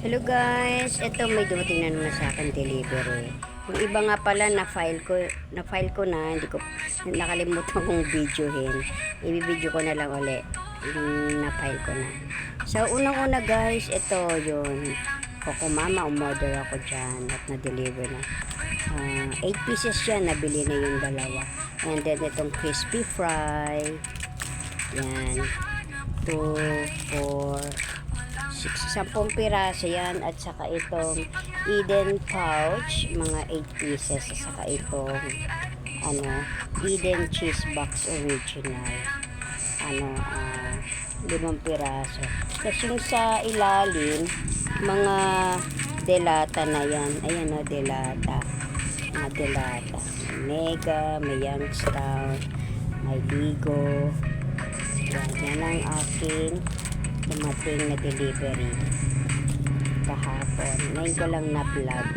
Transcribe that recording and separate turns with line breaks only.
Hello guys, ito may dumating na naman sa akin delivery. Yung iba nga pala na-file ko na, hindi ko nakalimutan kong videohin. I-video ko na lang uli. Na-file ko na. So unang-una guys, ito yung Coco Mama, umorder ako dyan at na-deliver na. 8 pieces yan, nabili na yung dalawa. And then itong crispy fry. Yan. 2, 4, 10 piraso yan, at saka itong Eden pouch, mga 8 pieces, at saka itong Eden cheese box original, 5 piraso. Tapos yung sa ilalim, mga delata na yan. Ayan o, delata. Mga delata. Mega, may Youngstown, may Ligo. Yan ang aking dumating na delivery kahapon. Ngayon ko lang na-vlog.